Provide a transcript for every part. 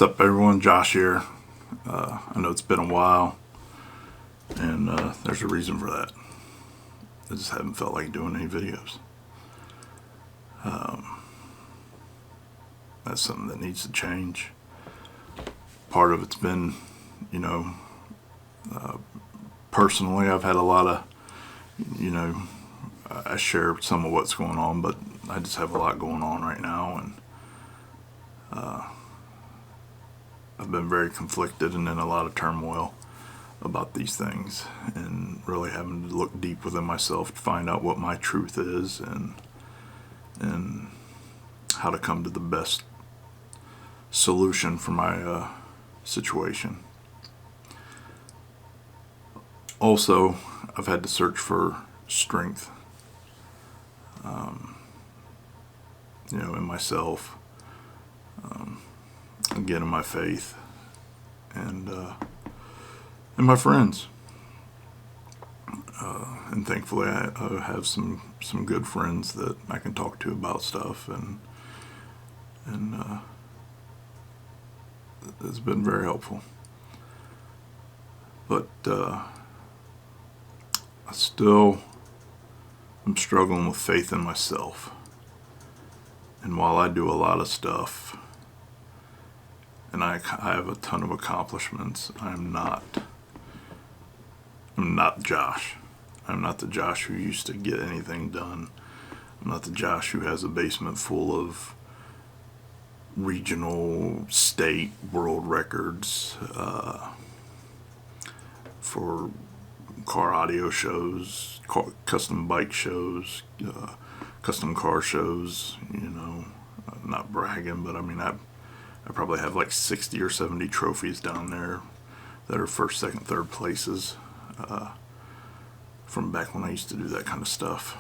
What's up, everyone? Josh here. I know it's been a while, and there's a reason for that. I just haven't felt like doing any videos. That's something that needs to change. Part of it's been, personally, I've had a lot of, I share some of what's going on, but I just have a lot going on right now, and I've been very conflicted and in a lot of turmoil about these things, and really having to look deep within myself to find out what my truth is and how to come to the best solution for my situation. Also, I've had to search for strength, in myself, again in my faith, and my friends. And thankfully, I have some good friends that I can talk to about stuff, and it's been very helpful. But I still am struggling with faith in myself. And while I do a lot of stuff, and I have a ton of accomplishments, I'm not Josh. I'm not the Josh who used to get anything done. I'm not the Josh who has a basement full of regional, state, world records for car audio shows, custom bike shows, custom car shows. I'm not bragging, but I mean, I probably have like 60 or 70 trophies down there that are first, second, third places from back when I used to do that kind of stuff.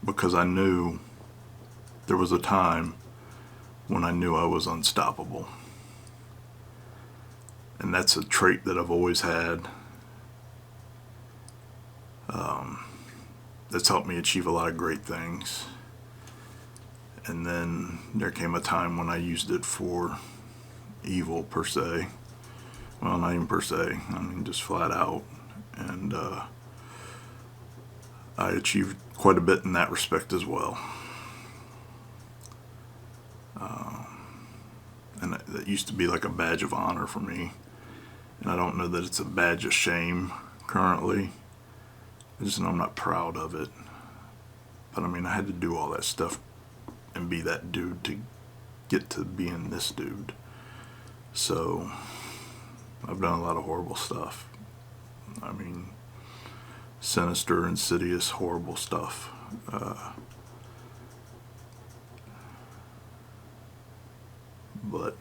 Because I knew there was a time when I knew I was unstoppable. And that's a trait that I've always had. That's helped me achieve a lot of great things. And then there came a time when I used it for evil, per se. Well, not even per se, I mean just flat out. And I achieved quite a bit in that respect as well. And that used to be like a badge of honor for me. And I don't know that it's a badge of shame currently. I just know I'm not proud of it. But I mean, I had to do all that stuff and be that dude to get to being this dude. So I've done a lot of horrible stuff. I mean, sinister, insidious, horrible stuff. But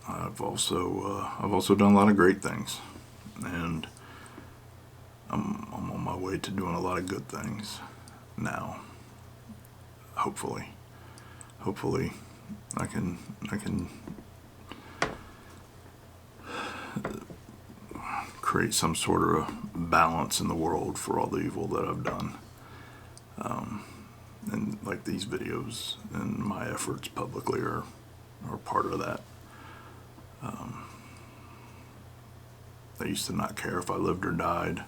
I've also done a lot of great things, and I'm on my way to doing a lot of good things now. Hopefully, I can create some sort of balance in the world for all the evil that I've done. And like these videos and my efforts publicly are part of that. I used to not care if I lived or died.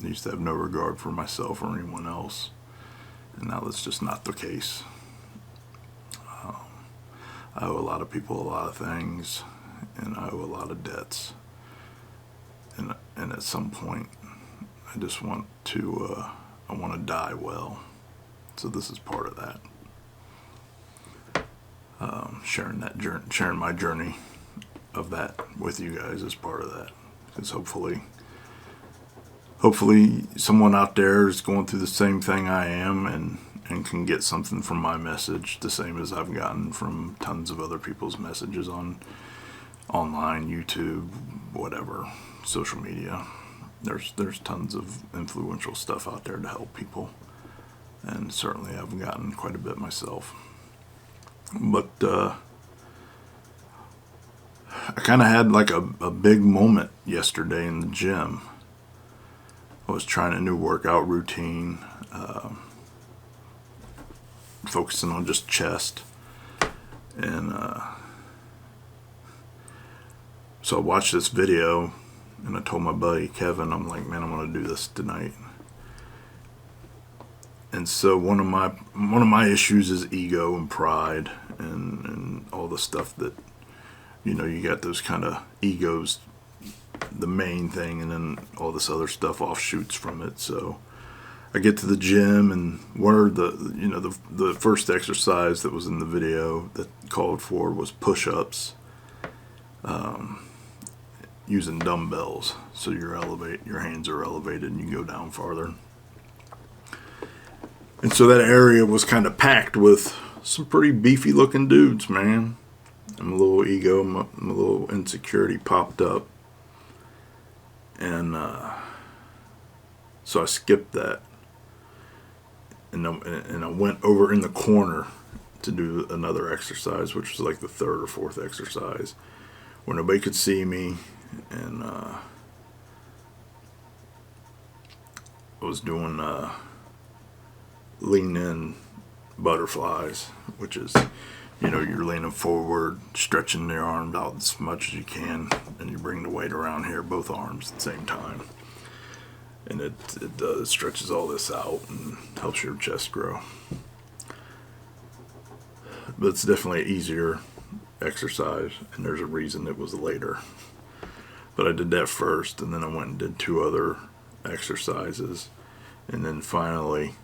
I used to have no regard for myself or anyone else. And now that's just not the case. I owe a lot of people a lot of things, and I owe a lot of debts. And at some point, I just want to die well. So this is part of that. Sharing my journey of that with you guys is part of that. Because hopefully someone out there is going through the same thing I am and can get something from my message, the same as I've gotten from tons of other people's messages online, YouTube, whatever, social media. There's tons of influential stuff out there to help people, and certainly I've gotten quite a bit myself. But I kind of had like a big moment yesterday in the gym. I was trying a new workout routine, focusing on just chest. And so I watched this video, and I told my buddy Kevin, I'm like, man, I'm gonna do this tonight. And so one of my issues is ego and pride, and all the stuff that, you know, you got those kind of egos, the main thing, and then all this other stuff offshoots from it. So I get to the gym, and where the first exercise that was in the video that called for was push-ups, using dumbbells. So your hands are elevated and you go down farther. And so that area was kind of packed with some pretty beefy looking dudes, man. And a little ego, my little insecurity popped up. And so I skipped that. And I went over in the corner to do another exercise, which was like the third or fourth exercise, where nobody could see me. And I was doing lean in butterflies, which is, you know, you're leaning forward, stretching your arms out as much as you can, and you bring the weight around here, both arms at the same time. And it stretches all this out and helps your chest grow. But it's definitely an easier exercise, and there's a reason it was later. But I did that first, and then I went and did 2 other exercises. And then finally,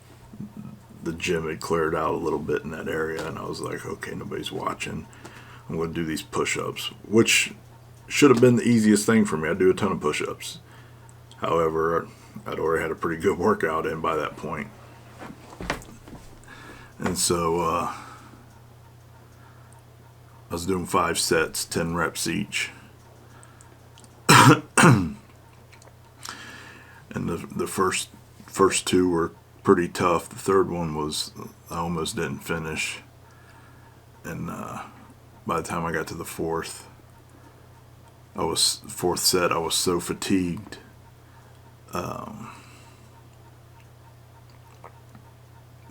the gym had cleared out a little bit in that area, and I was like, okay, nobody's watching. I'm going to do these push-ups, which should have been the easiest thing for me. I do a ton of push-ups. However, I'd already had a pretty good workout in by that point. And so I was doing 5 sets, 10 reps each. And the first 2 were pretty tough. The third one was, I almost didn't finish. And by the time I got to the fourth set, I was so fatigued.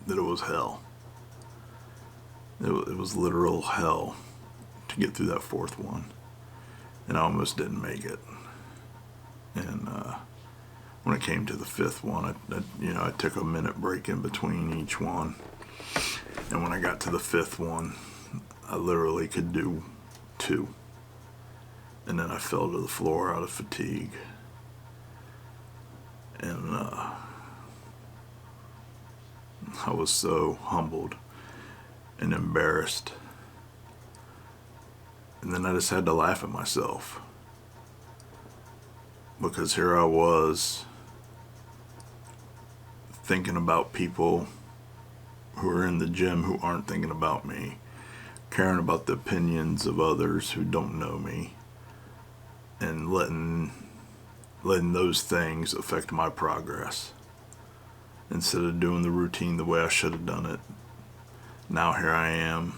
That it was hell. It was literal hell to get through that 4th one. And I almost didn't make it. And when it came to the 5th one, I took a minute break in between each one. And when I got to the 5th one, I literally could do 2. And then I fell to the floor out of fatigue. And I was so humbled and embarrassed. And then I just had to laugh at myself. Because here I was, thinking about people who are in the gym who aren't thinking about me, caring about the opinions of others who don't know me, and letting those things affect my progress. Instead of doing the routine the way I should have done it, now here I am,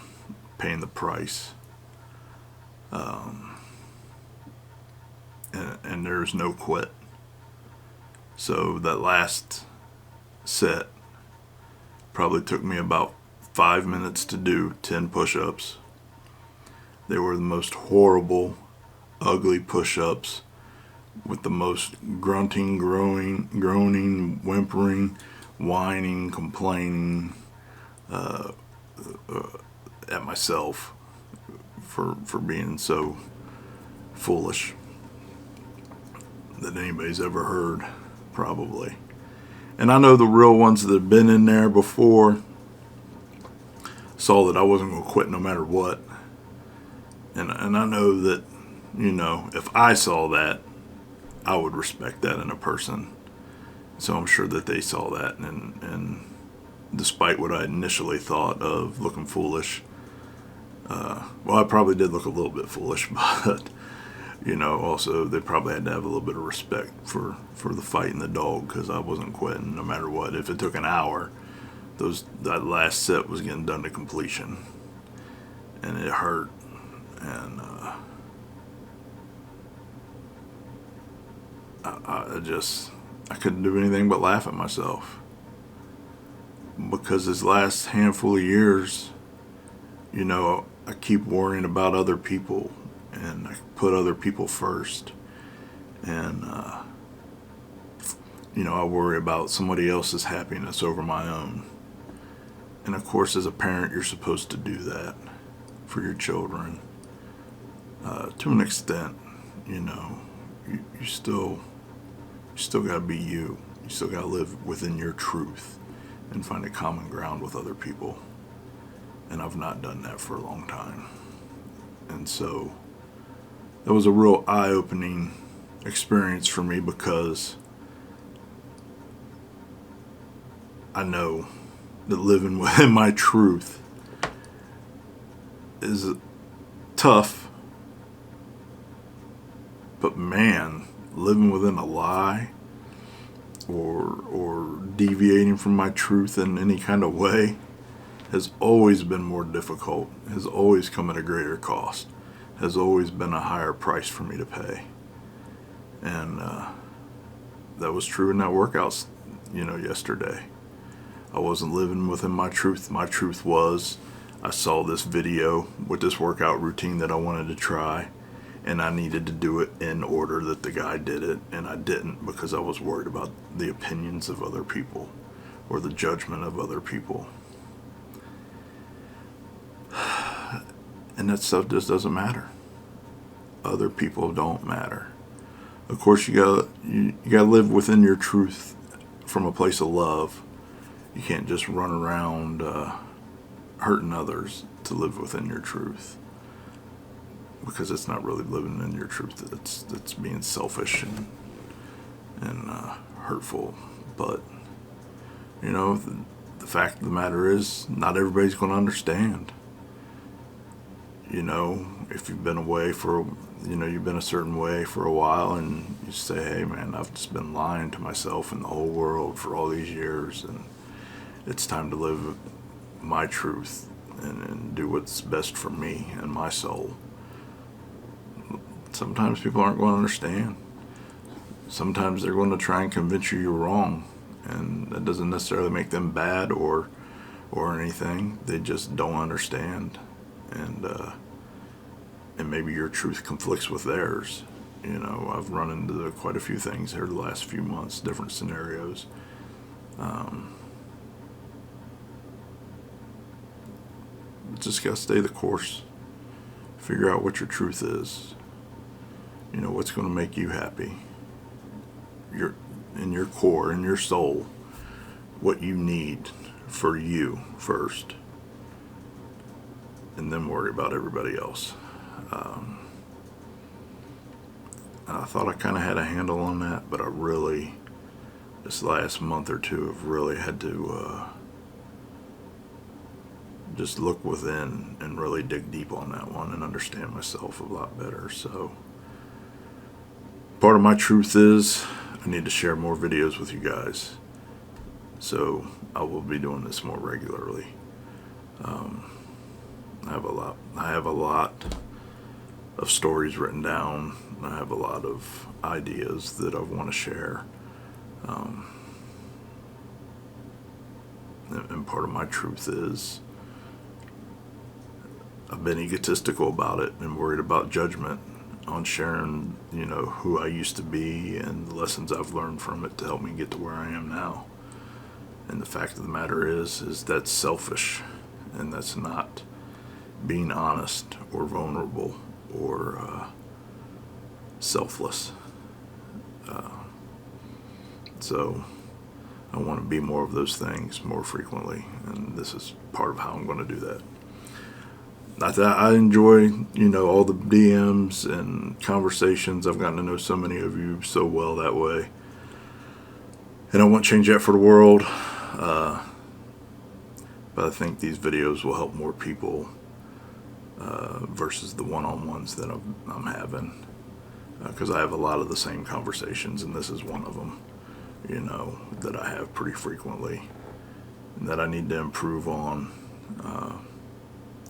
paying the price. And there's no quit. So that last set probably took me about 5 minutes to do 10 push-ups. They were the most horrible, ugly push-ups with the most grunting, groaning, whimpering, whining, complaining at myself for being so foolish that anybody's ever heard, probably. And I know the real ones that have been in there before saw that I wasn't going to quit no matter what. And I know that, you know, if I saw that, I would respect that in a person. So I'm sure that they saw that, and despite what I initially thought of looking foolish, well, I probably did look a little bit foolish, but you know, also they probably had to have a little bit of respect for the fight and the dog, because I wasn't quitting no matter what. If it took an hour, that last set was getting done to completion, and it hurt. And I couldn't do anything but laugh at myself. Because this last handful of years, I keep worrying about other people, and I put other people first. And, I worry about somebody else's happiness over my own. And of course, as a parent, you're supposed to do that for your children. To an extent, you still got to be you. You still got to live within your truth and find a common ground with other people. And I've not done that for a long time. And so that was a real eye-opening experience for me, because I know that living within my truth is tough, but man, living within a lie or deviating from my truth in any kind of way has always been more difficult, has always come at a greater cost, has always been a higher price for me to pay. And that was true in that workout, yesterday. I wasn't living within my truth. My truth was, I saw this video with this workout routine that I wanted to try, and I needed to do it in order that the guy did it, and I didn't, because I was worried about the opinions of other people or the judgment of other people. And that stuff just doesn't matter. Other people don't matter. Of course, you gotta live within your truth from a place of love. You can't just run around hurting others to live within your truth, because it's not really living in your truth. It's being selfish and hurtful. But the fact of the matter is, not everybody's going to understand. If you've been away you've been a certain way for a while, and you say, hey man, I've just been lying to myself and the whole world for all these years, and it's time to live my truth and do what's best for me and my soul. Sometimes people aren't going to understand. Sometimes they're going to try and convince you're wrong, and that doesn't necessarily make them bad or anything. They just don't understand, and maybe your truth conflicts with theirs. I've run into quite a few things here the last few months, different scenarios. Just gotta stay the course. Figure out what your truth is. What's going to make you happy. In your core, in your soul, what you need for you first, and then worry about everybody else. I thought I kind of had a handle on that, but I really, this last month or two, have really had to just look within and really dig deep on that one and understand myself a lot better. So part of my truth is, I need to share more videos with you guys. So I will be doing this more regularly. I have a lot of stories written down. I have a lot of ideas that I want to share. And part of my truth is, I've been egotistical about it and worried about judgment on sharing, who I used to be and the lessons I've learned from it to help me get to where I am now. And the fact of the matter is that's selfish, and that's not being honest or vulnerable or selfless. So I want to be more of those things more frequently, and this is part of how I'm going to do that. I enjoy, all the DMs and conversations. I've gotten to know so many of you so well that way. And I won't change that for the world. But I think these videos will help more people versus the one-on-ones that I'm having. Because I have a lot of the same conversations, and this is one of them, that I have pretty frequently and that I need to improve on.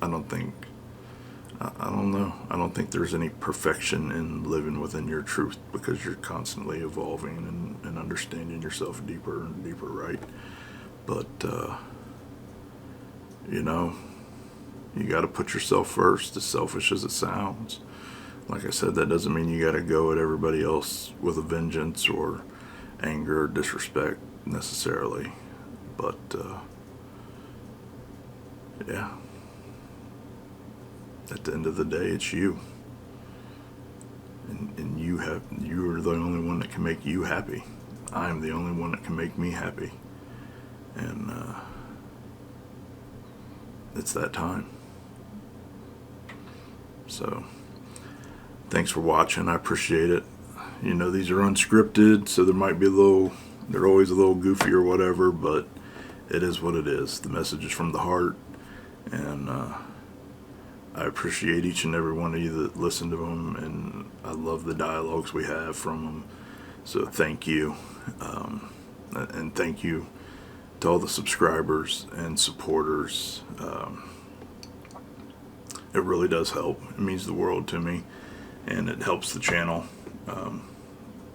I I don't know. I don't think there's any perfection in living within your truth, because you're constantly evolving and understanding yourself deeper and deeper, right? But, you know, you got to put yourself first, as selfish as it sounds. Like I said, that doesn't mean you got to go at everybody else with a vengeance or anger or disrespect necessarily. But, yeah, at the end of the day, it's you. And you are the only one that can make you happy. I'm the only one that can make me happy. And it's that time. So, thanks for watching. I appreciate it. You know, these are unscripted, so there might be they're always a little goofy or whatever, but it is what it is. The message is from the heart, and I appreciate each and every one of you that listen to them, and I love the dialogues we have from them. So thank you, and thank you to all the subscribers and supporters. It really does help. It means the world to me, and it helps the channel.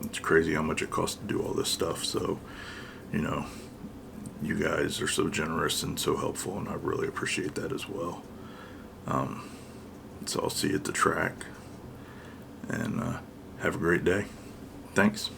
It's crazy how much it costs to do all this stuff. So, you know, you guys are so generous and so helpful, and I really appreciate that as well. So I'll see you at the track, and have a great day. Thanks.